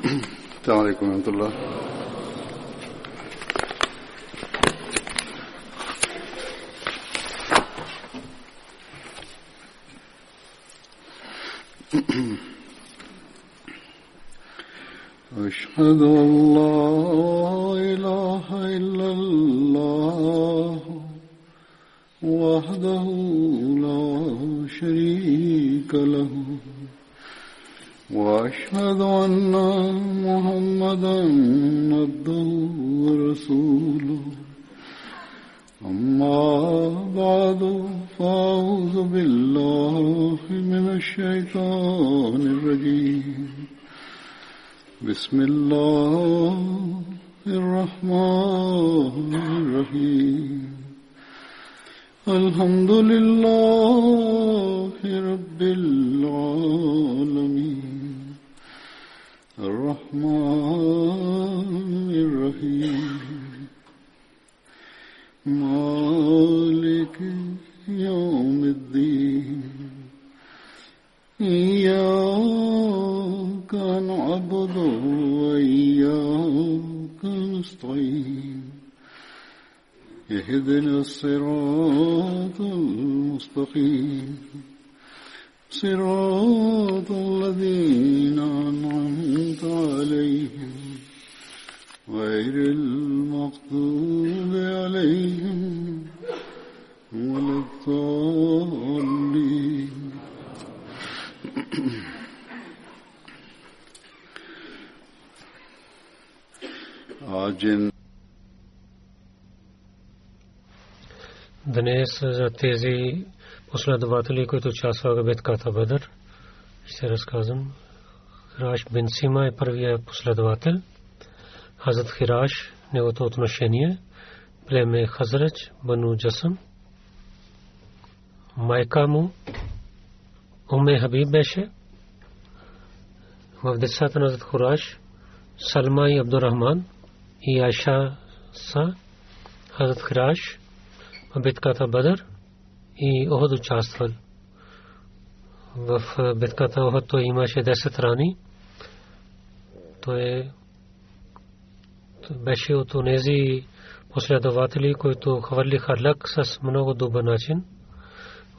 السلام عليكم ورحمة الله. أشهد أن لا إله إلا الله وحده لا شريك له وأشهد أن محمدا عبده ورسوله أما بعد فأعوذ بالله من الشيطان الرجيم بسم الله الرحمن الرحيم الحمد لله رب العالمين الرحمن الرحيم مالك يوم الدين إياك نعبد وإياك نستعين اهدنا الصراط المستقيم صراط الذين أنعمت عليهم غير المغضوب عليهم ولا الضالين. Днес за тези последователи, които участваха в битката Бадър, ще разказвам. Хираш бин Сима е първият последовател. Хазрат Хираш, неговото отношение, племе Хазрач, Бану Джасъм. Майка му Умме Хабиб беше. В децата на Хазрат Хираш Салма и Абдурахман и Айша са. Хазрат Хираш в битката Бадър и Охот участвал. В битката Охот той имаше 10 рани. Той беше от онези последователи, които хвърлиха лък с много добър начин.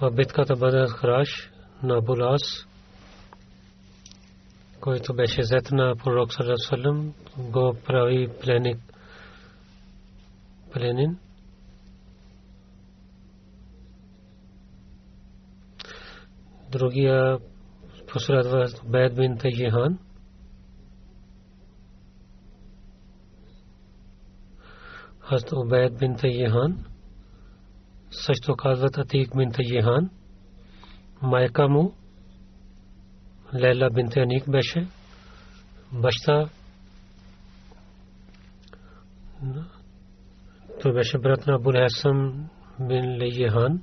В битката Бадър Хираш на Булас, който беше зет на пророк саллаллаху алейхи ва саллям, го прави пленин. Другия последва Убайд бин Тайхан. Хазрат Убайд бин Тайхан, също казват Атик бин Тайхан. Майка му Лейла бинт Аник беше. Баща той беше брат на Абул Хасан бин Лейхан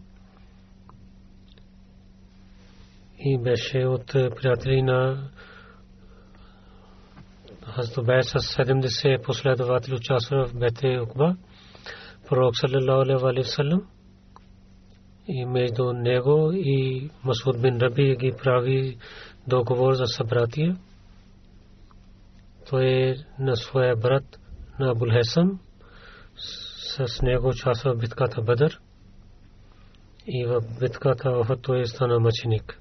и беше от приятели на Хазрат Убайд с 70 последователи участваха в Бете Укба. Пророк саллаллаху алейхи ва саллям и между него и Масуд бин Раби ги прави договор за събратие. Той е на своя брат на Абул Хасан. С него участва в битката Бадър и в битката Охот той стана мъченик.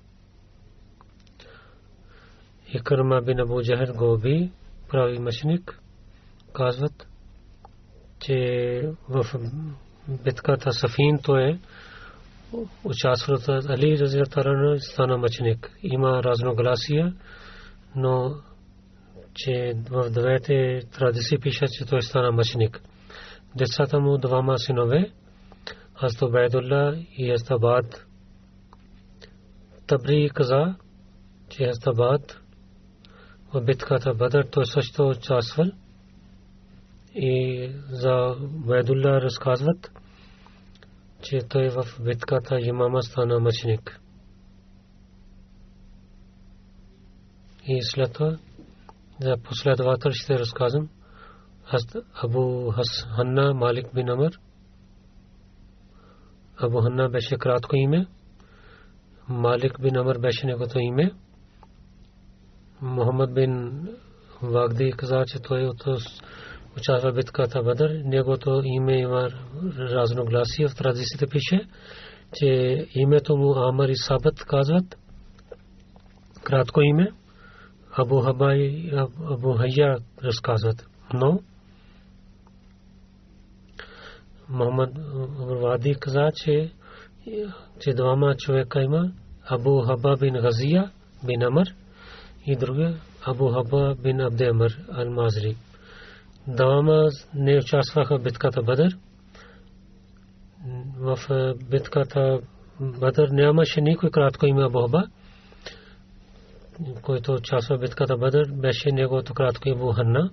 Икрима бин Абу Джахл го уби, прави мъченик. Казват, че в битката Сафин той участвал от Али разияллаху анху стана мъченик. Има разногласия, но че в двете традиции пишат, че той стана мъченик. Децата му двама синове, Хазрат Убайдулла и Хазрат Абад. Табри каза, че Хазрат Абад в битката Бадър той също участвал и за Убайдулла разказват, че той в битката Ямама стана мъченик. И след това за последовател ще разказвам. Абу Ханна Малик бин Амр. Абу Ханна беше кратко име. Малик бин Амр беше неговото име. Мухаммад бин Вагди каза, че той участва в битката Бадър. Негото име има разногласие. В традициите пише, че името му Амар и Сабат казват. Кратко име. Абу Хаба и Абу Хайя разказват. Но Мохамед Вади каза, че двама човека има. Абу Хаба бин Газия бин Амр и другия Абу Хаба бин Абде Амр ал-Мазри. Двама не участваха в битката Бадър. В битката Бадър нямаше никой кратко име Абу Хаба, който участва в битката Бадър. Беше неговото кратко име Абу Ханна.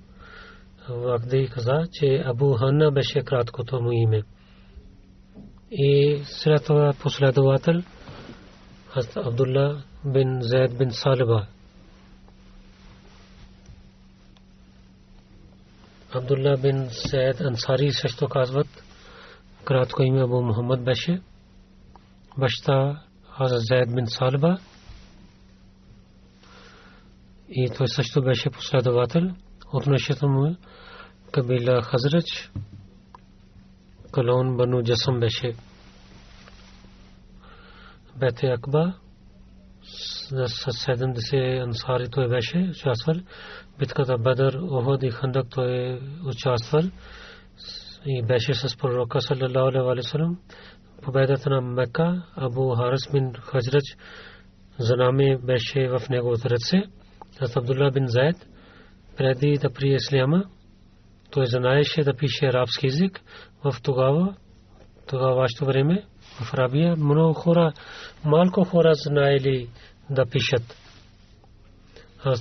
Вагди каза, че Абу Ханна беше краткото му име. И след това последовател Абдулла бин Зайд бин Салиба. Абдулла бин Зайд Ансари също казват, кратко име Абу Мухаммад беше. Баща Хазрат Зайд бин Салиба. И той също беше последовател. Отношението му кабила Хазрач, колон Бану Джасам беше. Бете Акба с 70 ансари той беше участвал. Битката Бадър, Ухуд и Хандак той участвал и беше с пророка саллаллаху алейхи ва саллям. Победата на Мека, Абу Харис бин Хазрач знаме беше в неговото ръце. Абдулла бин Зайд преди да прие исляма, той знаеше да пише арабски език. В тогавашното време в Арабия малко хора знаели да пишат.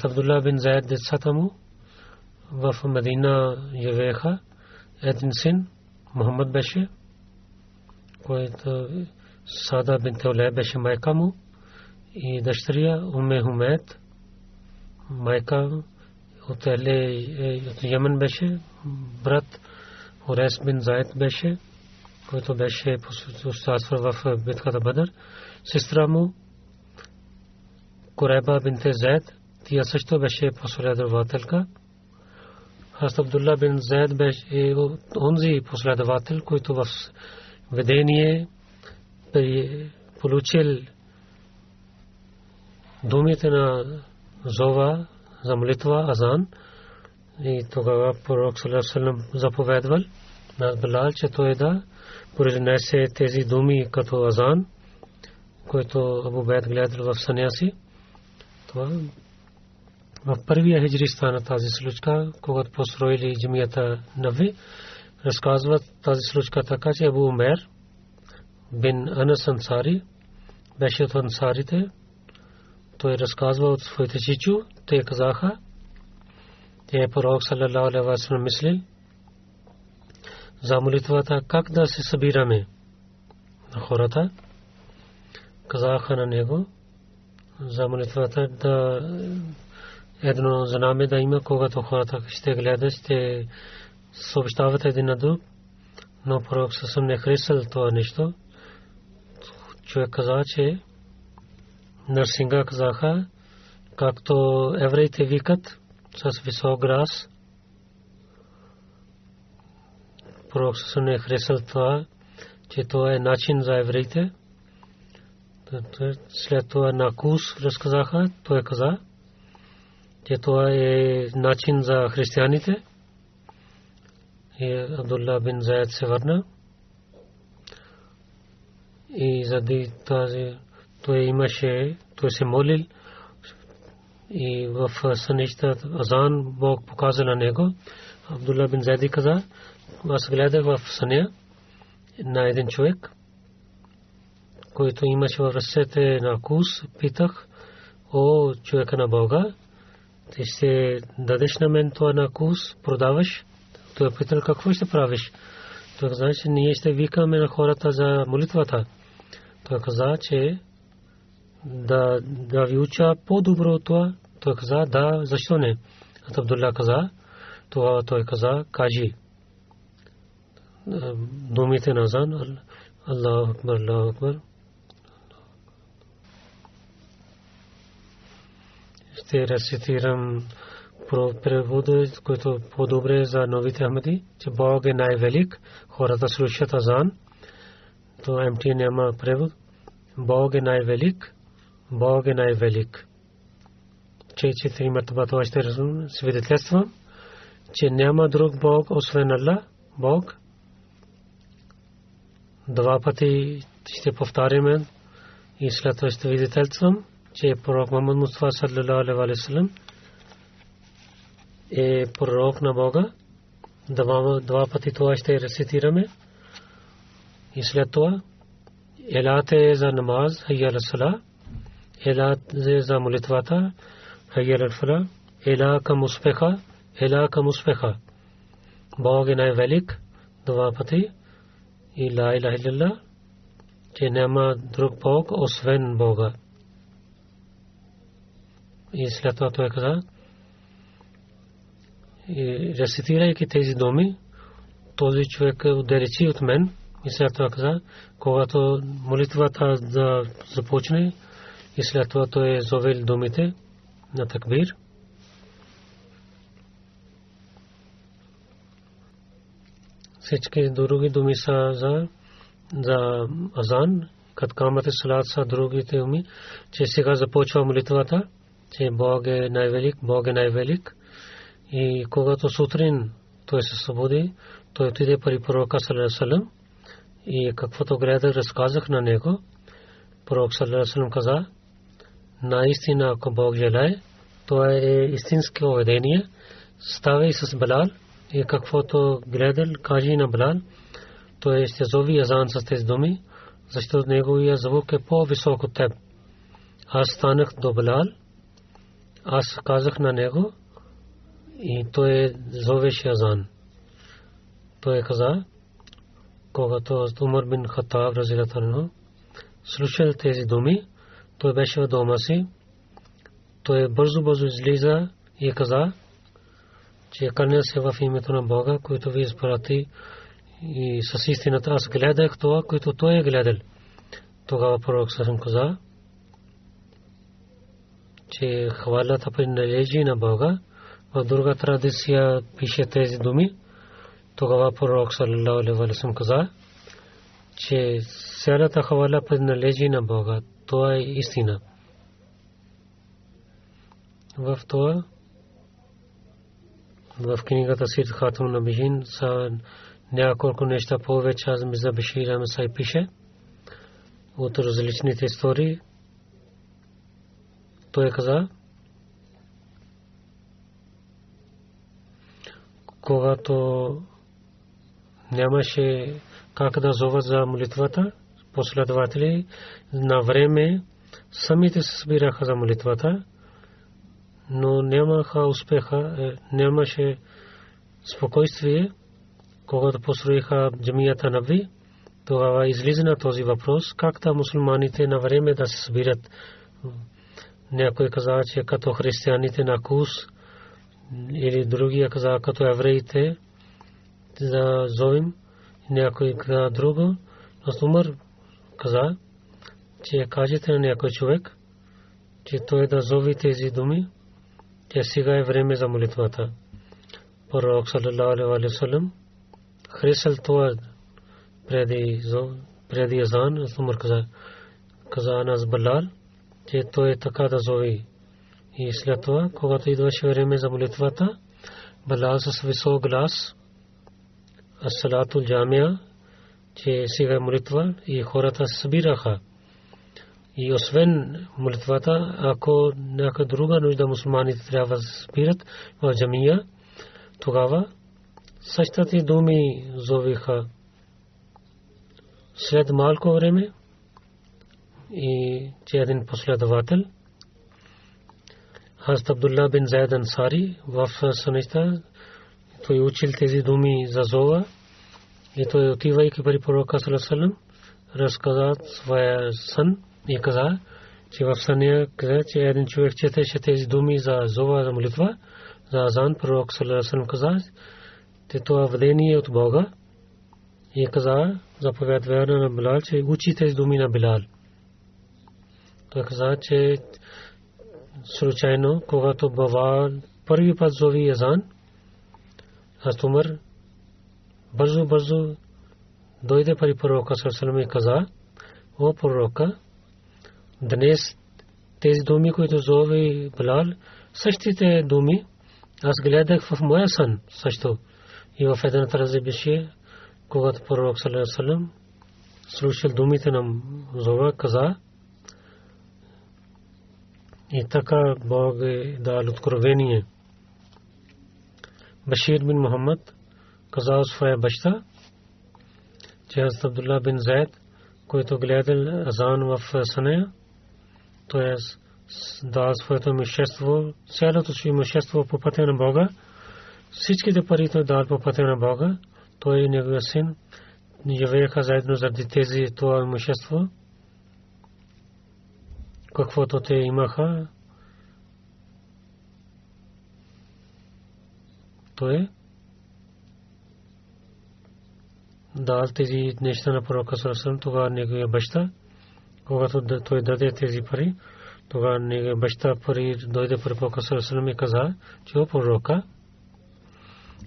Абдулла бин Зайд децата му в Медина живееха. Един син Мухаммад беше, който Сада бинт Улай беше майка му, и дъщеря Умме Хумейд, майка от Йемен беше. Брат Урайс бин Зайд беше, който беше участвал в битката Бадър. Сестра му Курайба бинт Зайд, тя също беше последователка. Хазрат Абдулла бин Зайд беше онзи последовател, който в видение получил думите на зова за молитва азан. И тогава пророк саллаллаху алейхи ва саллям заповядвал на Билал, че той да произнесе тези думи като азан, който Абу Байд гледал в съня си. Това в първия хиджри стана тази случка, когато построили джамията Нави. Разказват тази случка така, че Абу Умейр бин Анас Ансари беше от ансарите. Той разказва от своите чичо. Те казаха, че пророк саллаллаху алейхи ва саллям мисли за молитвата как да се събираме на хората. Казаха на него за молитвата да едно знаме да има, когато хората ще гледат, ще съобщават един на друг. Но пророк съвсем не харесал това нещо. Човек каза, че Нарсинга казаха, както евреите викат с висок глас. Пророк съвсем не харесал това, че това е начин за евреите. След това Накус разказаха, той каза, че това е начин за християните. И Абдулла бин Зайд се върна. И заради тази той се молил и в сънища азан Бог показа на него. Абдулла бин Зайд каза, аз гледах в съня на един човек, който имаше в ръцете на кус. Питах, о човека на Бога, ти ще дадеш на мен това на кус, продаваш? Той питал, какво ще правиш? Той каза, че ние ще викаме на хората за молитвата. Той каза, че да ви уча по-добро от това. Той каза, да, защо не? Абдулла каза, това той каза, кажи думите на азан, Аллаху акбар, Аллаху акбар. Ще рецитирам превода, който по-добре за новите Ахмади, че Бог е най-велик, хората слушат азан, то МТ няма превод. Бог е най-велик, Бог е най-велик. Че 4 мъртва това ще свидетелства, че няма друг Бог, освен Аллах, Бог. Два пъти ще повторим и след това ще свидетелствам, че пророк Мухаммад Мустафа саллалаху алейхи ва саллям е пророк на Бога. Два пъти това ще рецитираме. И след това елате за намаз, хайя ала сала, елате за молитвата, хайя ала фала, ела към успеха, ела към успеха. Бог е най-велик, два пъти. И ла илаха илlallah, че няма друг Бог, освен Бога. И след това той каза, и рецитирайки тези думи, този човек отдалечи от мен. И след това каза, когато молитвата да започне, и след това той е зовел думите на такбир. Всички други думи са за азан, като камате салат са другите думи, че сега започва молитвата, че Бог е най-велик, Бог е най-велик. И когато сутрин той се събуди, той отиде при пророка саллаллаху алейхи ва саллям и каквото гледах, разказах на него. Пророк саллаллаху алейхи ва саллям каза, наистина ако Бог желае, това е истинско поведение, ставай с Билал и каквото гледал, кажи на Билал, той ще зови азан с тези думи, защото неговия звук е по-висок от теб. Аз станах до Билал, аз казах на него и той зовеше азан. Той каза, когато Умар бин Хаттаб разияллаху анху слушал тези думи, той беше в дома си, той бързо излиза и каза, че кълня се в името на Бога, който ви изпрати и с истината. Аз гледах това, което той е гледал. Тогава пророк саллаллаху каза, че хвалата принадлежи на Бога. В друга традиция пише тези думи. Тогава пророк саллаллаху алейхи ва саллям каза, че цялата хвала принадлежи на Бога. Това е истина. В това в книгата Сират Хатамун Набиин са няколко неща повече. Аз Мирза Башир Ахмед Саиб пише от различните истории. Той каза, когато нямаше как да зоват за молитвата, последователи на време самите се събираха за молитвата, но нямаха успеха, нямаше спокойствие. Когато построиха джамията Наби, тогава излиза на този въпрос, как да мусулманите на време да се събират. Някой каза, че като християните на Кус, или другия каза, като евреите да зовим, някой каза друго. Но Умар каза, че кажете на някой човек, че той да зови тези думи, че сега е време за молитвата. Пророк саллаллаху алейхи ва саллям харесал това преди азан. Умар каза на Билал, че той така да зови. И след това, когато идваше време за молитвата, Билал с висок глас, as-салатул джамия, че сега е молитва и хората се събираха. И освен молитвата, ако някаква друга нужда мусулманите трябва да се събират в джамия, тогава същите думи зовиха. След малко време и че един последовател, Хазрат Абдулла бин Зайд Ансари, в сънища, той учил тези думи за зова и той отивайки при пророка саллаллаху алейхи ва саллям разказа своя сън и каза, че в съня каза, че един човек четеше тези думи за зова, за молитва, за азан. Пророк саллаллаху алейхи ва саллям каза, че това видение е от Бога и каза, заповядва на Билал, че учи тези думи на Билал. Той каза, че случайно, когато бава първи път зови азан, Хазрат Умар бързо дойде при пророка саллаллаху и каза: о пророка, днес тези думи, които зови Билал, същите думи аз гледах в моя сън също. И в една тази беше, когато пророк саллаллаху слушал думите на зова, каза: и така Бог дал откровение. Башир бин Мухаммад казал своя баща, че Хазрат Абдулла бин Зайд, който гледал азан в съня, той дал своето имущество, цялото си имущество по пътя на Бога, всичките пари той дал по пътя на Бога, той и неговия син живееха заедно заради тези това имущество, каквото те имаха. Той дал тези неща на пророка саллаллаху, тогава неговия баща, когато той даде тези пари, тогава неговия баща пари дойде при пророка саллаллаху и каза, че о пророка,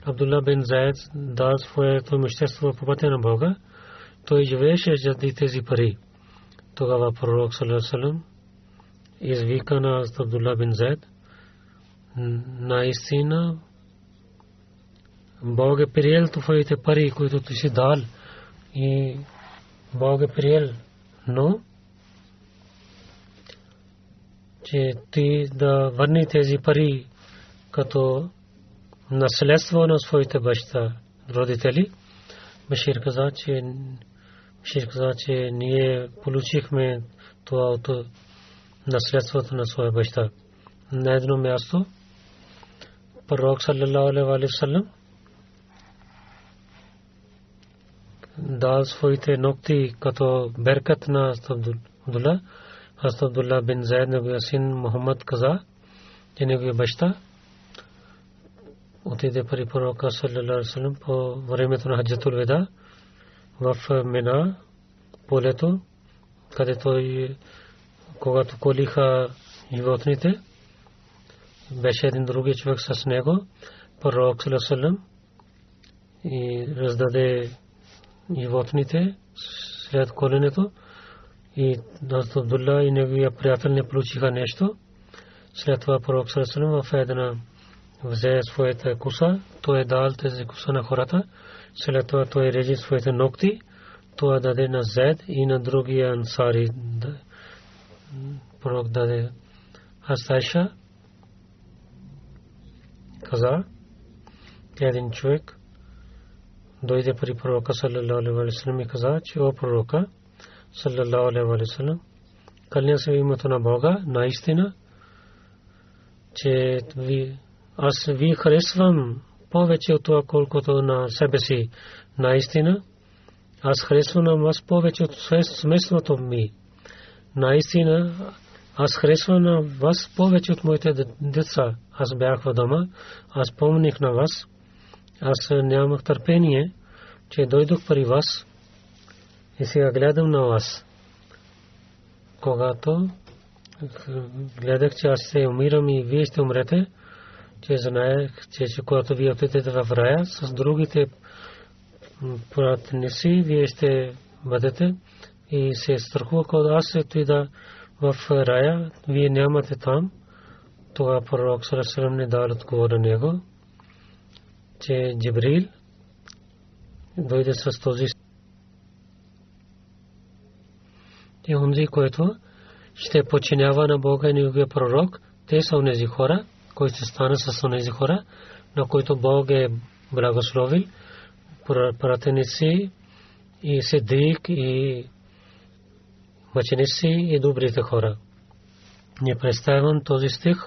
Абдулла бин Зайд дал своето имущество по пътя на Бога, той живееше заради тези пари. Тогава пророк саллаллаху извика на Абдулла бин Зайд: наистина Бог е приел твоите пари, които ти си дал, и Бог е приел, но че ти да върни тези пари като наследство на своите баща, родители. Башир каза, че ние получихме това от наследството на своя баща. На едно място пророк саллаллаху алейхи ва саллям дал своите ногти като беркат на Абдулла. Хазрат Абдулла бин Зайд, неговия син Мухаммад, каза, че неговия баща отиде при пророка саллаллаху алейхи ва саллям по времето на хаджатул вада в Мина, полето, където когато колиха животните, беше един други човек с него, пророк саллаллаху алейхи ва саллям, и раздаде животните след коленето, и Хазрат Абдулла и неговия приятел не получиха нещо. След това пророк саллаллаху алейхи ва саллям в една взе своята коса, той дал тези коса на хората. След това той реже своите ногти, това даде на Зайд и на другия ансари. Пророк даде. Айша каза, един човек дойде при пророка саллаллаху алейхи ва саллям и каза, че о пророка саллаллаху алейхи ва саллям, кълня се името на Бога, наистина, че аз ви харесвам повече от това, колкото на себе си. Наистина, аз харесвам на вас повече от семейството ми. Наистина, аз харесвам на вас повече от моите деца. Аз бях в дома, аз помних на вас. Аз нямах търпение, че дойдох при вас и сега гледам на вас. Когато гледах, че аз се умирам и вие ще умрете, че знаех, че когато вие отидете в рая с другите пратници, вие ще бъдете, и се страхува, когато аз отида в рая, вие нямате там. Това пророк саллаллаху алейхи ва саллям не дал отговор на него, че Джибрил дойде с този и онзи, който ще подчинява на Бога и неговия пророк. Те са онези хора, които ще станат с онези хора, на които Бог е благословил, пратеници и сидик и мъченици и добрите хора. Не представям този стих,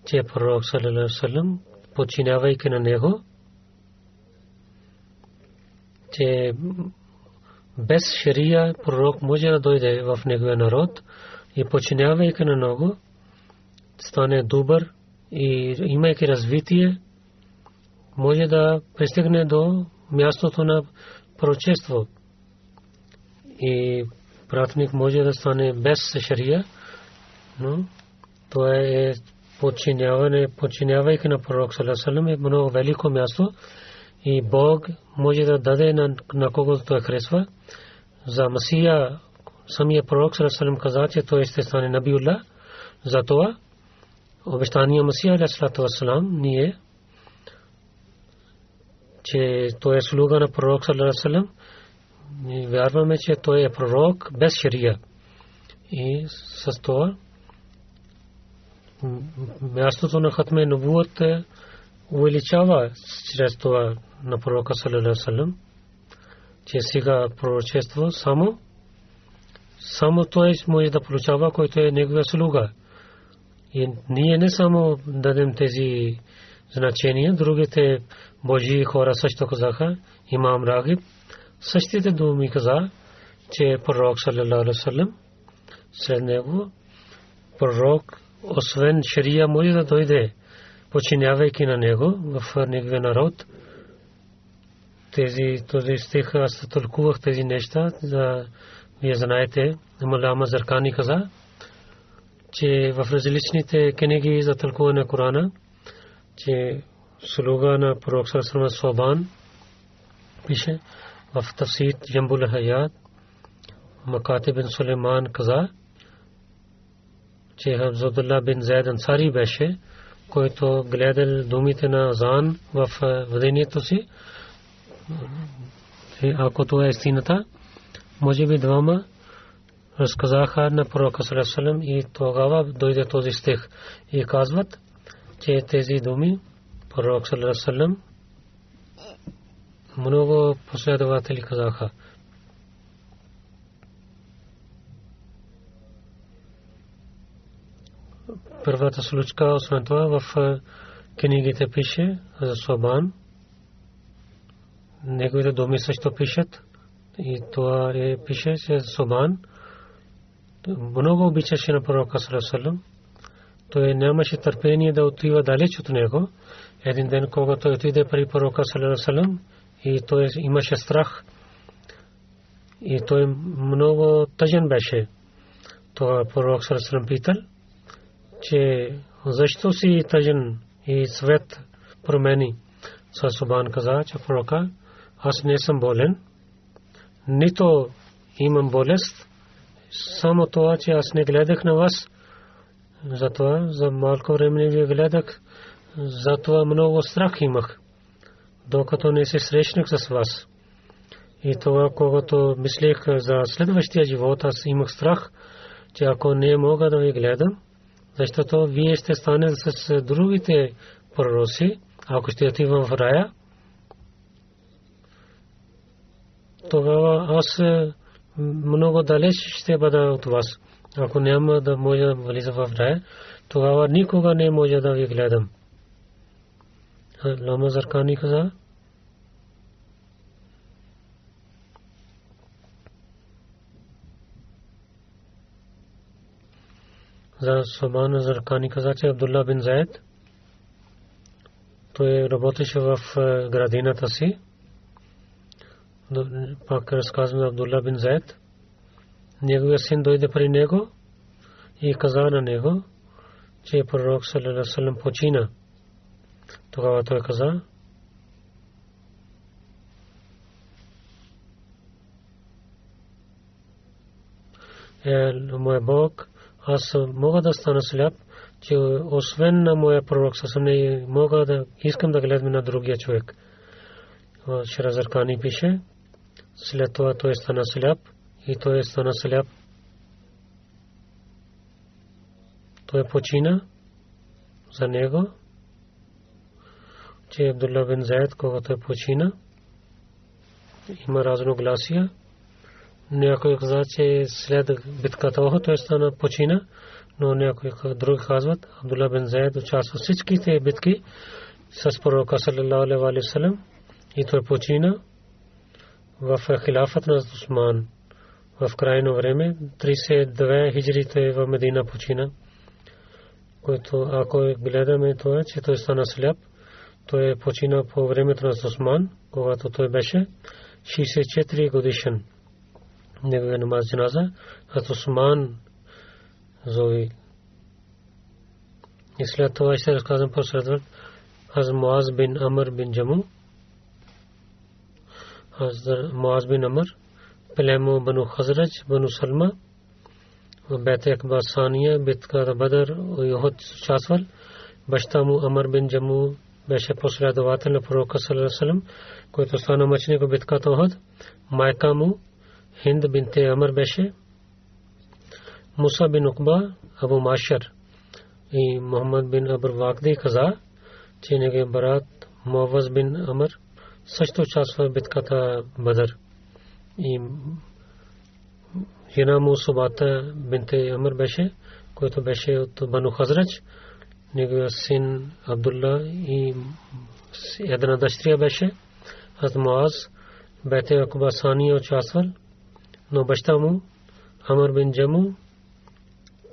че пророк саллаллаху алейхи ва саллям, подчинявайки на него, че без шария пророк може да дойде в неговия народ и подчинявайки на него стане добър и имайки развитие, може да пристигне до мястото на пророчество. И пратник може да стане без шария, но това е подчинявайки на пророк саллаллаху алейхи ва саллям е много велико място и Бог може да даде на когото той харесва. За Масия самия пророк саллаллаху алейхи ва саллям каза, че той ще стане набиулlah. Затова обещания Масия алейхи ва саллям ние, че той е слуга на пророк саллаллаху алейхи ва саллям, ние вярваме, че той е пророк без шария. И с това мястото на хатме нубуват увеличава чрез това на пророка саллаллаху алейхи ва саллям, че сега пророчество само той може да получава, който е неговия слуга. И ние не само дадем тези значения, другите Божии хора също казаха, имам Рагиб, същите думи каза, че пророк саллаллаху алейхи ва саллям след него пророк освен шария може да дойде, подчинявайки на него в неговия народ. Този стих аз тълкувах тези неща, вие знаете, Мула Заркани каза, че в различните книги за тълкуване на Корана, че слуга на пророк саллаллаху алейхи ва саллям Собан пише в Тафсир Джамбул Хаят, Макатиб бин Сулейман каза, че Абдулlah бин Зайд Ансари беше, който гледал думите на азан в водението си. Ако това е истината, може би двама разказаха на пророка саллаллаху алейхи ва саллям и тогава дойде този стих и казват, че тези думи пророк саллаллаху алейхи ва саллям много последователи казаха. Първата случка, освен това, в книгите пише за Собан. Неговите думи също пишат. И това пише, че Собан много обичаше на пророка саллаллаху алейхи ва саллям. Той нямаше търпение да отива далеч от него. Един ден, когато той отиде при пророка саллаллаху алейхи ва саллям, и той имаше страх. И той много тъжен беше. Това пророк саллаллаху алейхи ва саллям питал, че защо си тъжен и свет промени. Собан каза, че пророка, аз не съм болен, нито имам болест, само това, че аз не гледах на вас. Затова за малко време ви гледах, затова много страх имах, докато не се срещнах с вас. И това, когато мислех за следващия живот, аз имах страх, че ако не мога да ви гледам, защото вие ще стане с другите пророци, ако ще отивам в рая, тогава аз много далеч ще бъда от вас. Ако няма да може да влиза в рая, тогава никога не може да ви гледам. Лама Заркани каза, за Собан Заркани каза, че Абдулlah бин Зайд, той работеше в градината си. Пак разказвам Абдулlah бин Зайд. Неговия син дойде при него и каза на него, че пророк саллаллаху алейхи ва саллям почина. Тогава той каза, мой Бог, аз мога да стана сляп, че освен на моя пророк съвсем не мога да искам да гледам на другия човек. Ширазаркани пише, след това той стана сляп и той стана сляп. Той почина за него, че Абдулlah бин Зайд, когато той почина, има разногласия. Някой каза, че след битката той стана почина, но някой други казват, Абдулlah бин Зайд участва в всичките битки с пророка саллаллаху алейхи ва саллям и той почина в хилафът на Усман. В крайно време 32 хиджри той в Медина почина, който ако гледаме това, че той стана сляп, той почина по времето на Усман, когато той беше 64 годишен. Неговия намаз джаназа от Усман Зои. И след това ще разказвам последват Хазрат Муаз бин Амр бин Джаму. Хазрат Муаз бин Амр племо Бану Хазрач, Бану Салма в Бейт Акба Сания, битката Бадър и Ухуд участвал. Баща му Амр бин Джаму беше последовател на пророка саллаллаху алейхи ва саллям, който стана мъченик в битката Ухуд. Майка му Хинд бинте Амр беше. Муса бин Уқба, Абу Машар и Мухаммад бин Абр Вакди каза, че неговият брат Муаваз бин Амр също участва в битката Бадър. И жена му Субата бинте Амр беше, който беше от Бану Хазрач. Неговият син Абдулла и една дъщеря беше. Хазрат Муаз Бейт Акба Сания участвал, но баща му Амр бин Джаму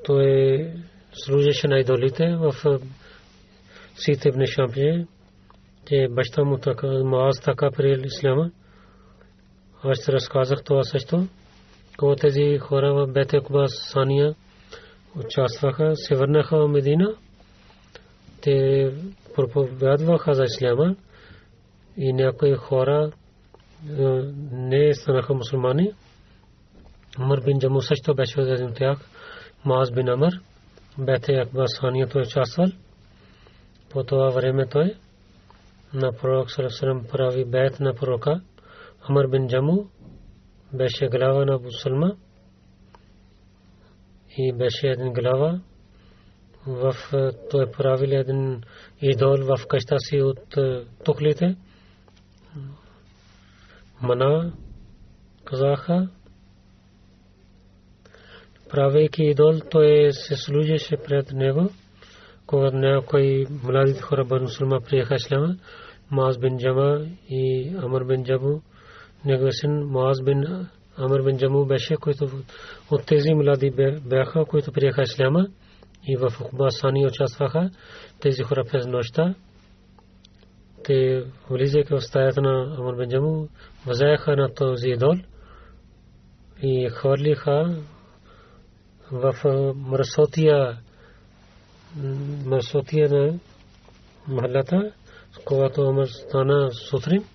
той служеше на идолите в Сит ибн Шампие, че баща му така, Муаз така приел исляма. Аз разказах това също. Когато тези хора в Бейт Акба Сания участваха, се върнаха в Медина, те проповядваха за исляма и някои хора не станаха мусулмани. Амр бин Джаму също беше един от тях. Муаз бин Амр Бейт Акба Сания той участвал. По това време той на пророк саллаллаху алейхи ва саллям прави бейт на пророка. Амр бин Джаму беше глава на Абу Салма и беше един глава в той правил един идол в къща си от тухлите. Мана казаха, правейки идол, той се служеше пред него. Когато някои младите хора Бану Салма приеха исляма, Муаз бин Джама и Амр бин Джаму, неговият син Муаз бин Амр бин Джаму беше, който от тези млади бяха, които приеха исляма и в Ухба Сани участваха. Тези хора през нощта, те влизайки в стаята на Амр бин Джаму, възяха на този идол и хвърлиха в мърсотия на махалата. Когато Амр стана сутрин,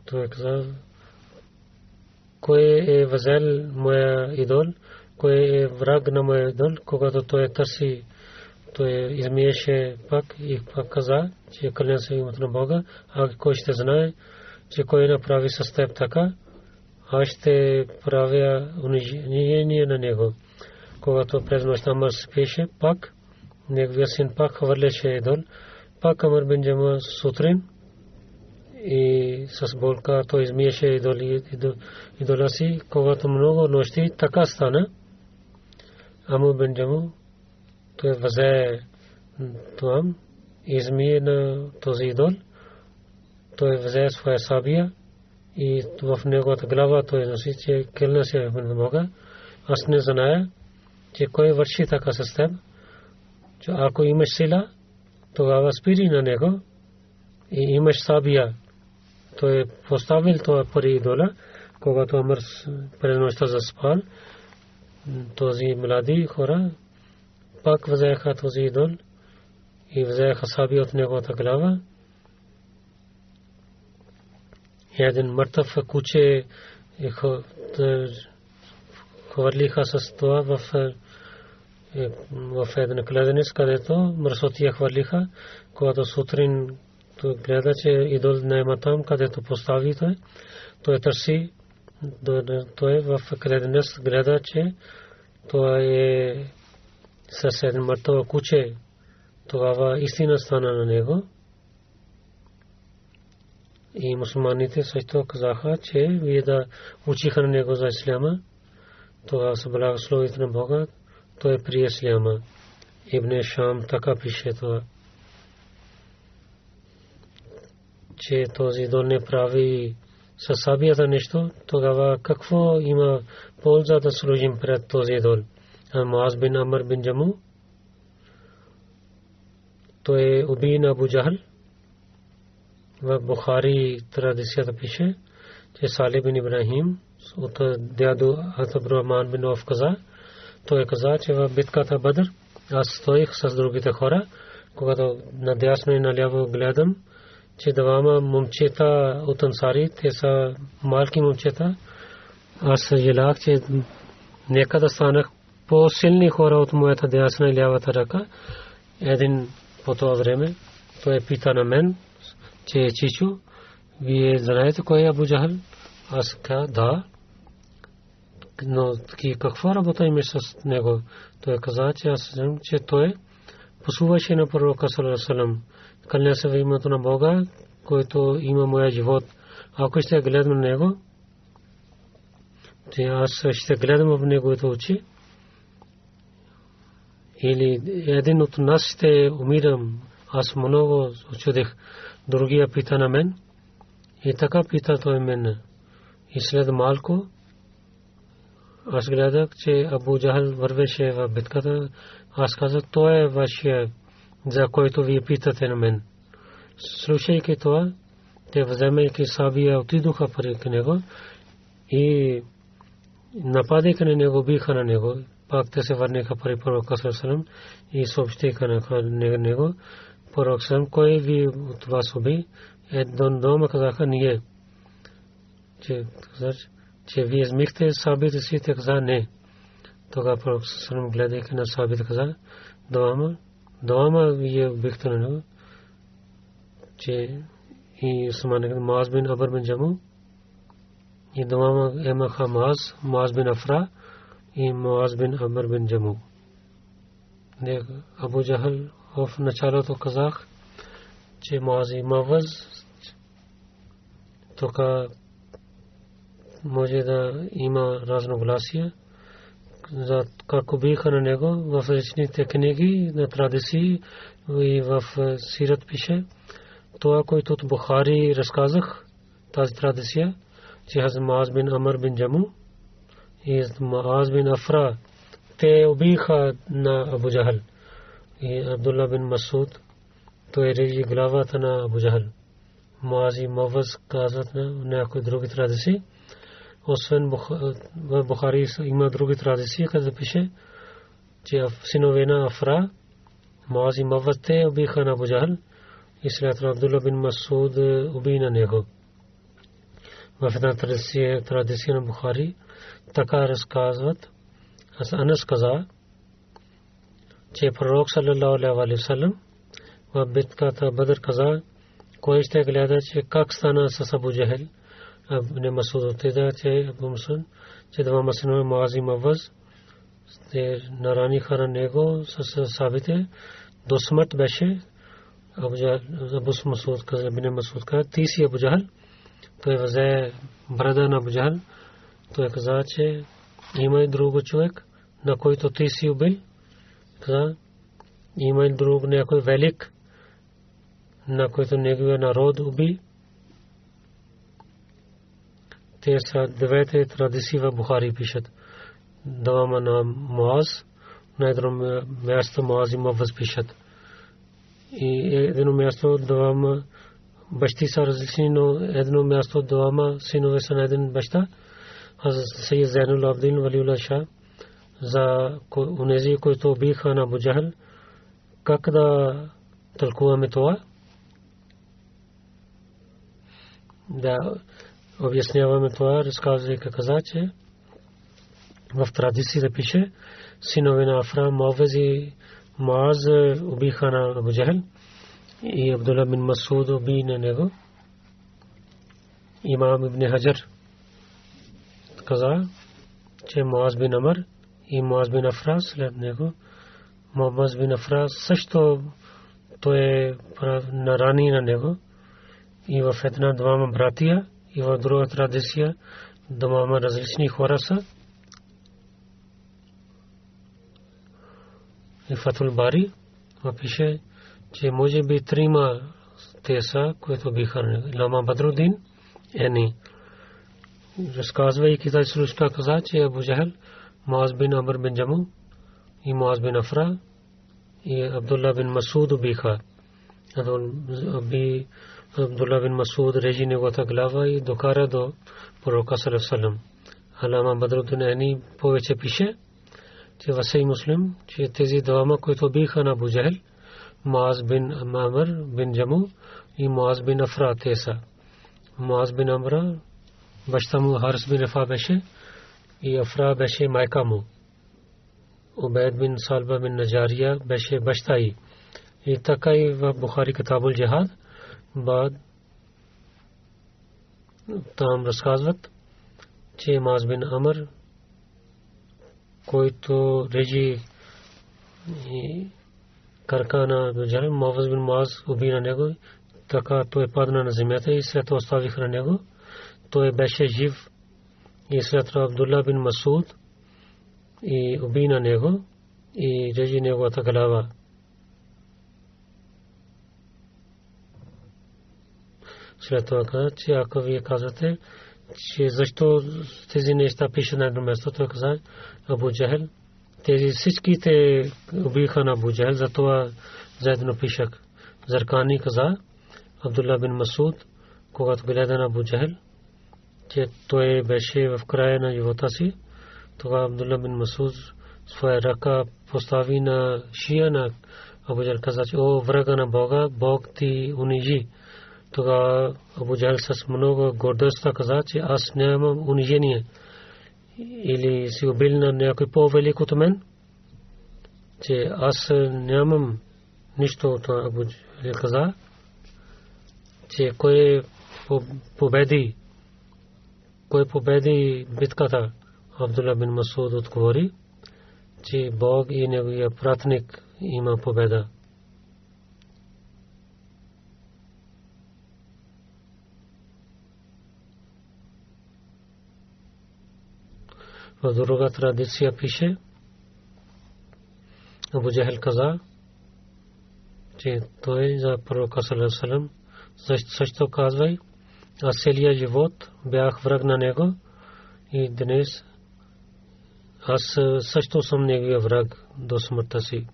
той каза, кой е възел моя идол, кой е враг на моя идол. Когато той търси, той измиеше пак и пак каза, че кълня се името на Бога, а кой ще знае, че кой направи с теб така, аз ще правя унижение на него. Когато през нощта Амр спеше, пак неговия син пак хвърляше идол. Пак Амр бин Джама сутрин и с болка той измиеше идола си. Когато много нощи така стана, Амр бин Джаму той взе там, измие на този идол. Той взе своя сабия и в неговата глава той носи, че кълня се на Бога. Аз не зная, че кой върши така с теб. Ако имаш сила, тогава спири на него и имаш сабия. Той е поставил това пари идола, когато Амр през нощта заспал. Този млади хора пак взеха този идол и взеха сабия от неговата глава. Един мъртъв куче хвърлиха с това в един кладенец, където мърсотия хвърлиха. Когато сутрин той гледа, че идол няма там, където постави той търси, той в кладенец гледа, че той е с един мъртъв куче. Тогава истина стана на него. И мусулманите също казаха, че вие да учиха на него за исляма. Това са благословите на Бога. Той прие исляма. Ибн Шам така пише това, че този идол не прави със сабията нещо. Тогава какво има полза да служим пред този идол? Муаз бин Амр бин Джаму той уби на Абу Джахл. В Бухари традицията пише, че Салих бин Ибрахим от дядо Абдурахман бин Ауф каза, той каза, че в битката Бадр аз стоих с другите хора, когато надясно и наляво гледам, че двама момчета от ансари, те са малки момчета. Аз желах, че нека да станах по-силни хора от моята дясна и лявата ръка. Един по това време той пита на мен, че чичо, вие знаете кой е Абу Джахал? Аз казах да. Но каква работа имаш с него? Той каза, че аз знам, че той послуваше на пророка саллаллаху алейхи ва саллям. Кълня се в името на Бога, който има моя живот. Ако ще гледам на него, че аз ще гледам в неговите очи, или един от нас ще умирам. Аз много очудих. Другия пита на мен. И така пита той мен. И след малко аз гледах, че Абу Джахал вървеше в битката. Аз казах, той е вашия, за който вие питате на мен. Слушайки това, те вземайки сабия отидоха при него и нападайки на него, биха на него. Пак те се върнаха при пророка саллаллаху алейхи ва саллям и съобщиха на него. Пророк саллаллаху кой ви от вас уби? Един дома казаха ние. Че вие измихте сабите си, те каза не. Тогава пророк саллаллаху алейхи ва саллям гледайки на сабите каза двама вие убихте на него. Че и Усман Муаз бин Амр бин Джаму и двама емаха Муаз бин Афра и Муаз бин Амр бин Джаму. Абу Джахал в началото казах, че Муаз и Маваз тук може да има разногласия за как убиха на него в различните книги на традиции и в Сират пише. Това, което от Бухари разказах, тази традиция, че Хазрат Муаз бин Амр бин Джаму и Муаз бин Афра, те убиха на Абу Джахал. И Абдулла бин Масуд, той режи главата на Абу Джахал. Муаз и Маваз казват на някои други традиции. Освен в Бухари има други традиции, където пише, че синове на Афра, Муаз и Маваз, те убиха на Абу Джахал. И след това Абдулла бин Масуд уби на него. В една традиция на Бухари така разказват. Аз Анас каза, че пророк саллаллаху алейхи ва саллям в битката Бадр каза, кой ще гледа, че как стана с Абу Джахал. Абне Масуд отида, че Абу Масуд, че двама синове Муаз и Маваз те нараниха на него с сабите. До смърт беше. Абу Масуд каза, Ибн Масуд каза, ти си Абу Джахал. Той взе брада на Абу Джахал. Той каза, че има и друг човек, на който ти си убил. Каза, има и друг някой велик, на който неговия народ уби. Те са двете традиции в Бухари пишат. Двама на Муаз, на едно място Муаз и Маваз пишат. И едно място двама бащи са различни, но едно място двама синове са на един баща. Аз Сайид Зайнул Абдин Валиулlah Шах за унези, които убиха на Абу Джахал. Как да тълкуваме това? Да обясняваме това, разказвайки каза, че в традиция да пише синове на Афра, Маваз и Муаз убиха на Абу Джахал и Абдулла бин Масуд уби на него. Имам Ибн Хаджар каза, че Муаз бин Амр и Муаз бин Афра след него. Муаз бин Афра също той е нарани на него и в една двама братия и в друга традиция двама различни хора са. И Фатул Бари пише, че може би трима те са, които биха Лама Бадрудин ени. Разказвайки тази случка каза, че Абу Джахал, Муаз бин Амр бин Джаму и Муаз бин Афра и Абдулла бин Масуд биха. Абдулла бин Масуд режи неговата глава и докара до пророка саллаллаху алейхи ва саллям. Лама Бадрудин ени повече пише, че Васей Муслим, че тези двама, които биха на Абу Джахл, Муаз бин Амр бин Джаму и Муаз бин Афра те са. Муаз бин Амр баща му Харис бин Афа беше и Афра беше майка му. Убайд бин Салба бин Наджария беше баща й. И така и в Бухари Китабул Джихад бад там разказват, че Муаз бин Амр, който режи каркана Абу Джахл, Муаз бин Муаз уби на него, така той падна на земята и след това оставиха на него. Той беше жив и след това Абдулла бин Масуд и уби на него и режи неговата глава. След това каза, че ако вие казвате, че защо тези неща пишат на едно място, той каза Абу Джахл, тези всичките убиха на Абу Джахл, затова заедно пишах. Заркани каза, Абдулла бин Масуд, когато гледа на Абу Джахл, че той беше в края на живота си, тогава Абдулла бин Масуд своя ръка постави на шия на Абу Джахл, каза, че о врага на Бога, Бог ти унижи. Тогава Абу Джахл с много гордост каза, че аз нямам унижение. Или си убил на някой по-велик от мен, че аз нямам нищо от Абу Джахл каза, че кой победи битката. Абдулла бин Масуд отговори, че Бог и неговия пратник има победа. В друга традиция пише, Абу Джахл каза, че той за пророка саллаллаху алейхи ва саллям също казва, аз целия живот бях враг на него и днес аз също съм неговия враг до смъртта си.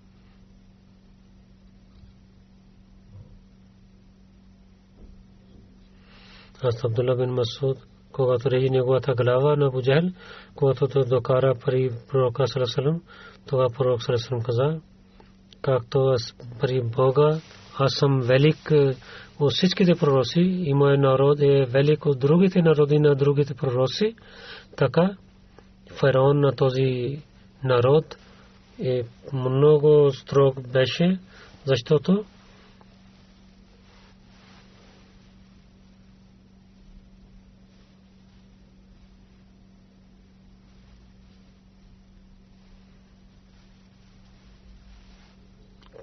Аз Абдулла бин Масуд, когато режи неговата глава на Абу Джахл, когато той докара при пророка саллаллаху алейхи ва саллям, тогава пророк саллаллаху алейхи ва саллям каза, както аз при Бога, аз съм велик от всичките пророци и моят народ е велик от другите народи на другите пророци, така фараон на този народ е много строг беше, защото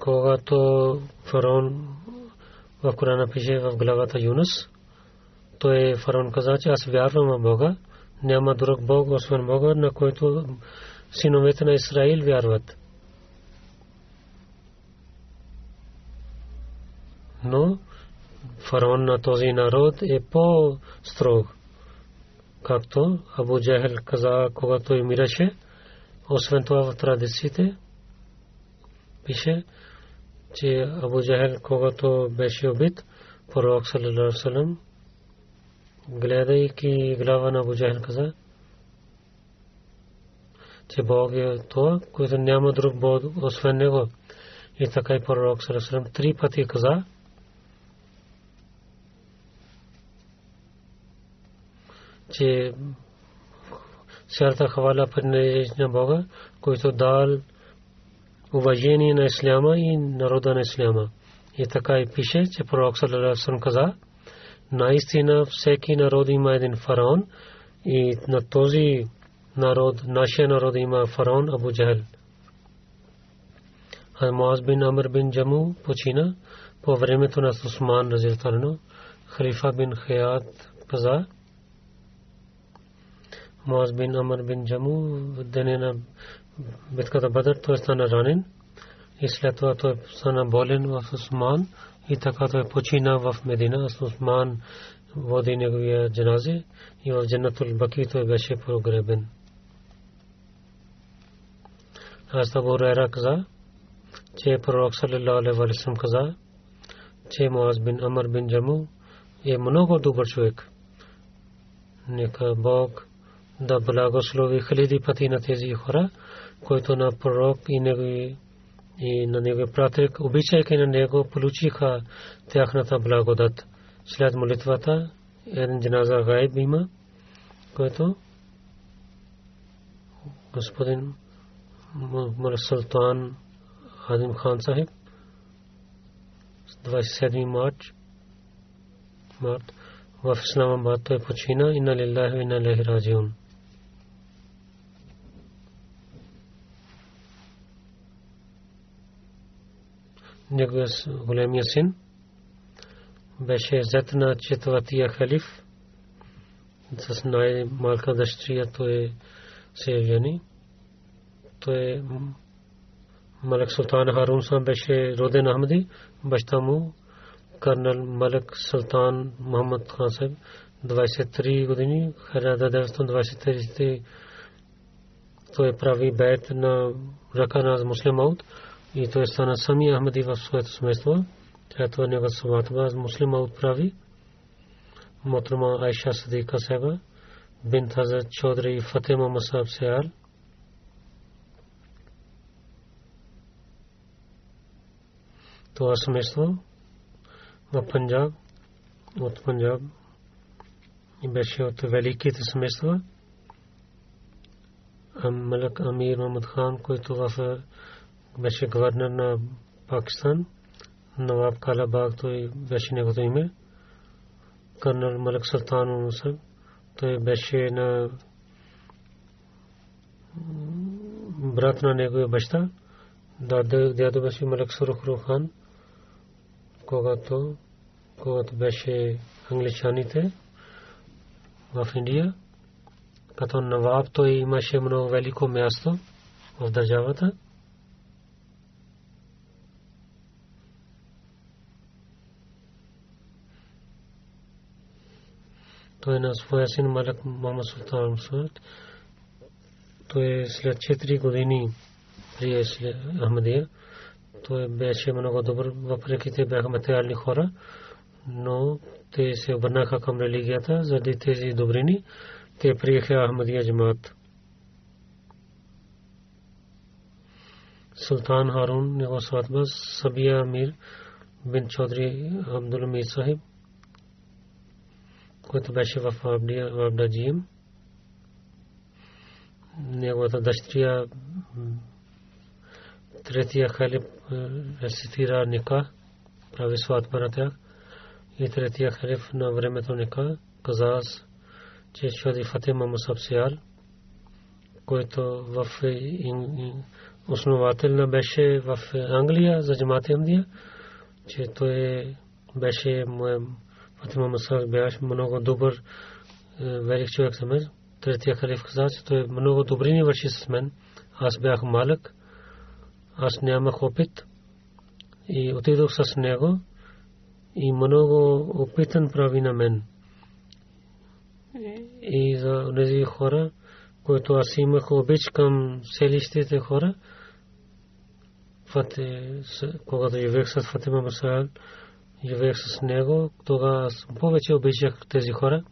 когато фараон в Корана пише в главата Юнус, той фараон каза, че аз вярвам в Бога, няма друг Бог освен Бога, на който синовете на Израил вярват. Но фараон на този народ е по-строг, както Абу Джахл каза, когато умираше. Освен това в традициите пише, че Абу Джахл, когато беше убит, пророк саллаллаху алейхи ва саллям, гледайки глава на Абу Джахл, каза, че Бог е това, който няма друг Бог освен него. И така и пророк саллаллаху алейхи ва саллям 3 пъти каза, че цялата хвала принадлежи на Бога, който дал уважение на исляма и народа на исляма. И така и пише, че пророк саллаллаху алейхи ва саллям каза, наистина всеки народ има един фараон и на този народ, нашия народ има фараон Абу Джахл. Муаз бин Амр бин Джаму почина по времето на Усман разияллаху анху. Халифа бин Хаят каза, Муаз бин Амр бин Джаму в деня на битката Бадър той стана ранен и след това той стана болен в Усман и така той почина в Медина. Усман води неговия джаназе и в Джаннатул Баки той беше погребен. Аз Абу Хурайра каза, че пророк саллаллаху алейхи ва саллям каза, че Муаз бин Амр бин Джаму е много добър човек. Нека Бог да благослови хиляди пъти на тези хора, който на пророк и на неговия пратеник, обичайки на него, получиха тяхната благодат. След молитвата един джаназа гайб има, който господин Мулк Султан Азим Хан Сахиб 27 март в Исламабад той почина. Инна лиллахи ва инна илайхи раджиун. Неговият големия син беше зет на четвъртия халиф с най-малка дъщеря. Той се жени. Той Малик Султан Харун сам беше роден Ахмади. Баща му Карнал Малик Султан Мухаммад Хан Сахиб 23 години 1923 той прави бейт на ръка на Муслим Мауд и той стана самия Ахмади в своето семейство. Това неговата сватба Муслим Мауд прави. Мотрама Айша Садика Саиба бинт Хазрат Чодри Фатима Мусаб Сеал. Това семейство в Панджаб, от Панджаб и беше от великите семейства. Малик Амир Мухаммад Хан, който беше гвърнер на Пакистан, Наваб Калабаг, той беше неговото име. Карнал Малик Султан Мусаб, той беше на брат на неговия баща. Дядо беше Малик Сурухру Хан, когато беше англичаните в Индия. Като Наваб той имаше много велико място в държавата. Той на своя син Малик Мухаммад Султан Мусаб. Той след 4 години прие Ахмадия. Той беше много добър, въпреки те бяха материални хора, но те се обърнаха към религията заради тези добрини. Те приеха Ахмадия джамаат. Султан Харун, него сватба Сабия Амир бин Чодри Абдул Мир Сахиб, който беше в Абдаджием. Неговата дъщеря третия халиф рецитира ника, прави сватба на тях. И третия халиф на времето ника каза, че Чодри Фатима Мусаб Сеал, който в основател беше в Англия за джамаат Ахмадия, че той беше Фатима Мусаб беше много добър велик човек за мен. Третия халиф каза, че той много добрини върши с мен. Аз бях малък, аз нямах опит и отидох с него и много опитен прави на мен. И за тези хора, които аз имах обич към селищите хора, когато живеех с Фатима Мусаб, живеех с него, тогава аз повече обичах тези хора.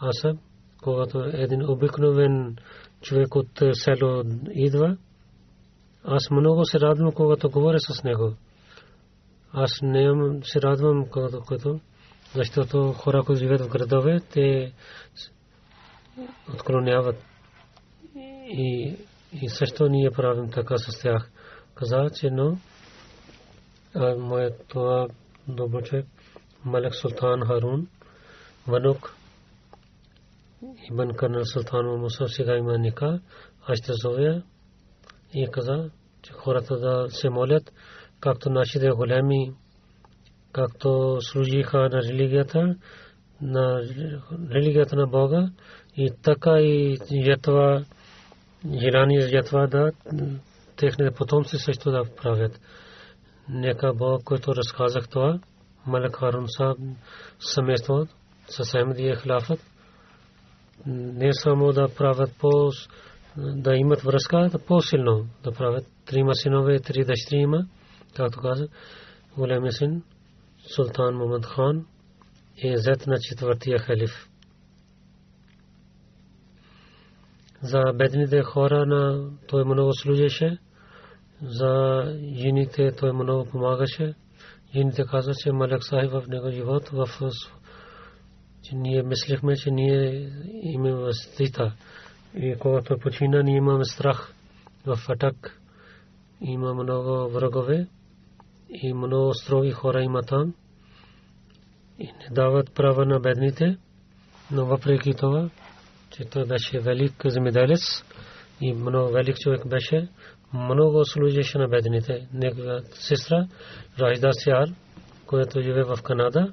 Аз когато един обикновен човек от село идва, аз много се радвам, когато говоря с него. Аз не се радвам, когато защото хора, които живеят в градове, те отклоняват. И също ние правим така с тях. Каза, че но моят това добър човек Малик Султан Харун, внук Ибн Карнал Султан Мусаб сега има ника, аз ще зовя и каза, че хората да се молят, както нашите големи, както служиха на религията на Бога, и така и ятва, желание ятва да техните потомци също да правят. Нека Бог, който разказах това, Малик Харун Сахиб семейство с Ахмадия хилафът, не само да правят да имат връзка, да по-силно да правят. 3 синове, 3 дъщери има, както каза, големия син Султан Мухаммад Хан е зет на четвъртия халиф. За бедните хора на той много служеше, за жените той много помагаше. Жените казват, че Малек Сахиб в него живот, че ние мислихме, че ние имаме защита. И когато почина, ние имаме страх в атак. Има много врагове и много строги хора има там. И не дават права на бедните, но въпреки това, че той беше велик земеделец и много велик човек беше, много служеше на бедните. Негова сестра Рашида Сиар, която живее в Канада,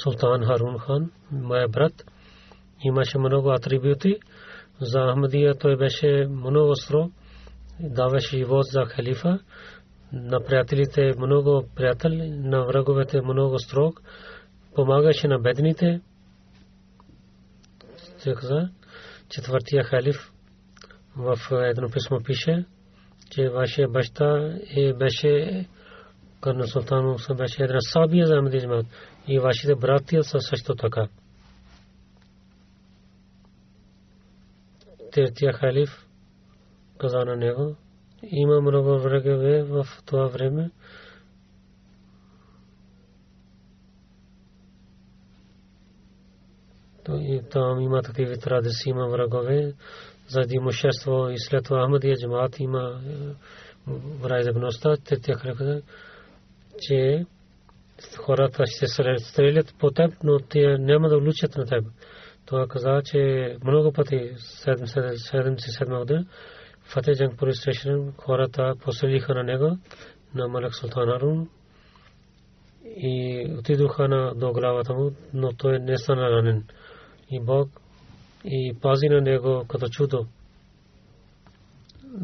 Султан Харун хан, моя брат, имаше много атрибути. За Ахмадия той беше много строг, даваше живот за халифа, на приятелите много приятел, на враговете много строг, помагаше на бедните. Четвъртия халиф в едно писмо пише, че вашия баща беше Карна Султан беше една сабия за Ахмадия джамаат и вашите братия са също така. Третия халиф каза на него, има много врагове в това време. И там има такива традиции, има врагове заради имущество и след това Ахмадия джамаат има враждебността. Третия халиф каза, че хората ще се стрелят по теб, но те няма да влучат на теб. Това каза, че много пъти 77 година Фатех Джанг Police Station хората пострелиха на него, на Малек Султан Харун, и отидоха до главата му, но той не стана ранен. И Бог и пази на него като чудо.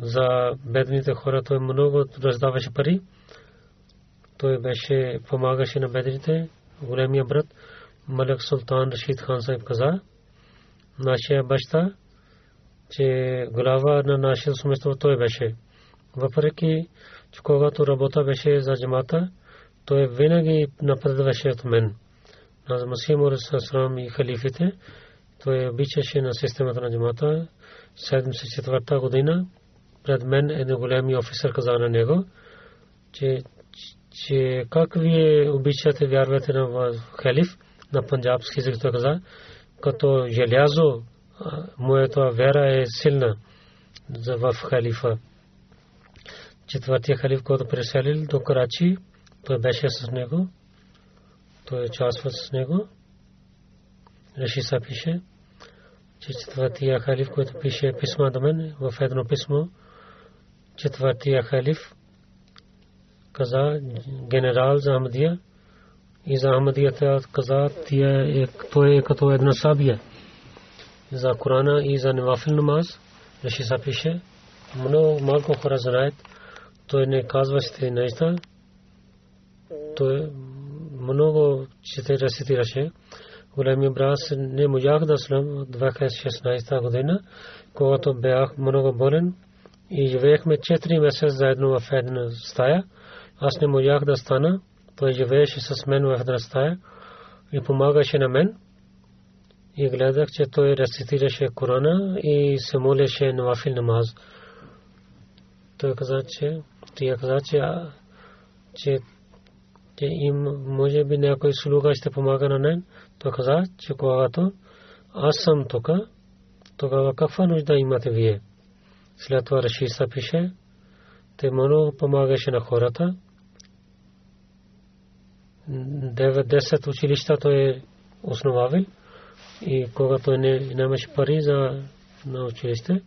За бедните хора той много раздаваше пари. Той беше помагаше на бедните. Големия брат Малек Султан Рашид хан Сахиб каза, нашия баща, че глава на нашето семейство той беше. Въпреки че когато работа беше за джамата, той винаги напредваше от мен. На Масих Мауд Салам и халифите, той обичаше на системата на джамата. 74-та година пред мен един големи офицер каза на него, че как вие обичате, вярвате на халиф, на панджабски език той каза, като желязо, моята вяра е силна в халифа. Четвъртия халиф, който преселил до Карачи, той беше с него, той участва с него. Решиса пише, че четвъртия халиф, който пише писма до мен, в едно писмо, четвъртия халиф каза генерал за Ахмадия, и за Ахмадията каза, той е като една сабия за Корана и за Навафил намаз. Решиса пише, много малко хора знаят, той не казва сте неща, той много чете рецитираше. Големия брат не можах да слам 2016 година, когато бях много болен и живеехме 4 месеца заедно в една стая. Аз не можах да стана, той живееше с мен в една стая и помагаше на мен. И гледах, че той рецитираше Корана и се молеше Навафил намаз. Той каза, че им може би някой слуга ще помага на мен. Той каза, че когато аз съм тук, тогава каква нужда имате вие? След това Решиса пише, те много помагаше на хората. 9-10 училища той основавал. И когато нямаше пари за на училище,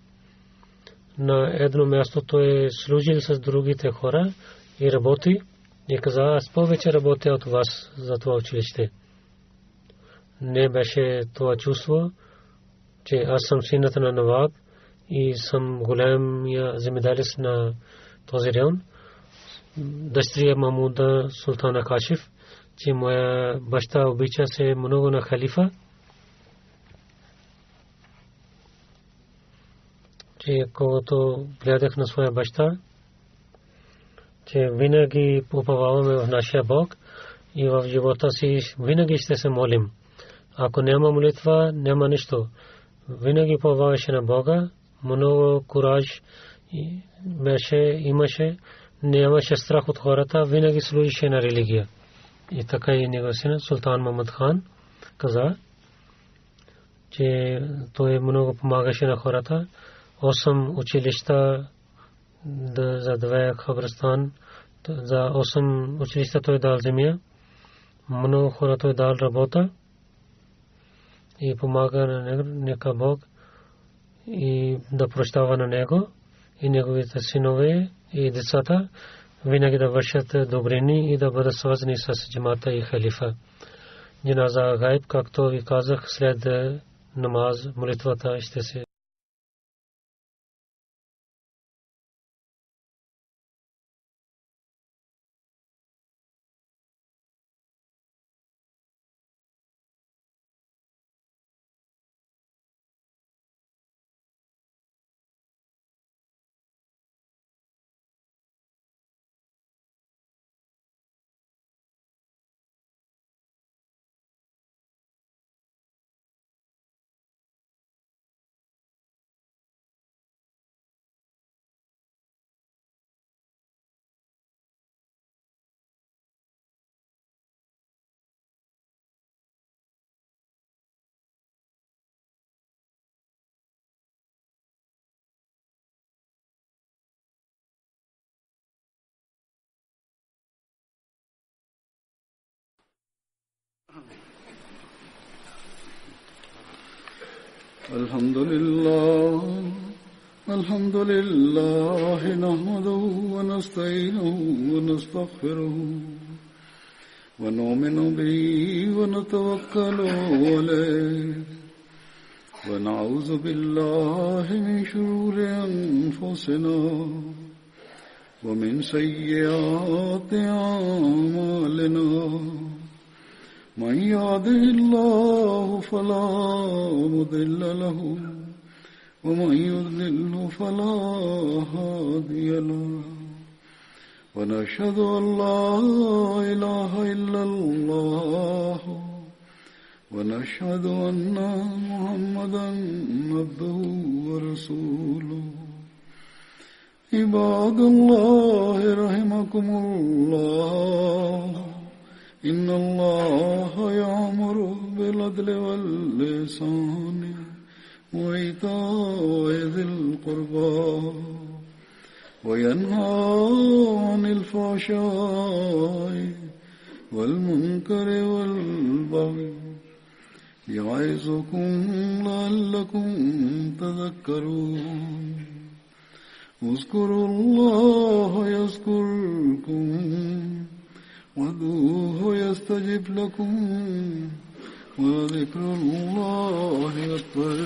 на едно място той служил с другите хора и работи. И каза, аз повече работя от вас за това училище. Не беше това чувство, че аз съм синът на Наваб и съм големия земеделец на този район. Дъщеря Мамуда Султана Кашиф, че моя баща обича се много на халифа. Че когато гледах на своя баща, че винаги уповаваме в нашия Бог и в живота си винаги ще се молим. Ако няма молитва, няма нищо. винаги повярваше на Бога, много кураж имаше, нямаше страх от хората, винаги служеше на религия. И така и негов син Султан Мохаммад хан каза, че той много помагаше на хората. 8 училища за 2 Кhabristan, за 8 училища той дал земя. Много хора той дал работа и помага на него, нека Бог и да прощава на него и неговите синове и децата винаги да вършат добрини и да бъдат свързани с джамата и халифа. Джаназа гайб, както ви казах, след намаз, молитвата ще се الحمد لله نحمده ونستعينه ونستغفره ونؤمن به ونتوكل عليه ونعوذ بالله من شرور أنفسنا ومن سيئات أعمالنا من يهده الله فلا مضل له ومن يضلل فلا هادي له ونشهد أن لا إله إلا الله ونشهد أن محمدا عبده ورسوله عباد الله رحمكم الله إن الله يأمر بالعدل والإحسان وإيتاء ذي القربى وينهى عن الفحشاء والمنكر والبغي يعظكم لعلكم تذكرون اذكروا الله يذكركم وادعوه يستجب لكم ولذكر الله أكبر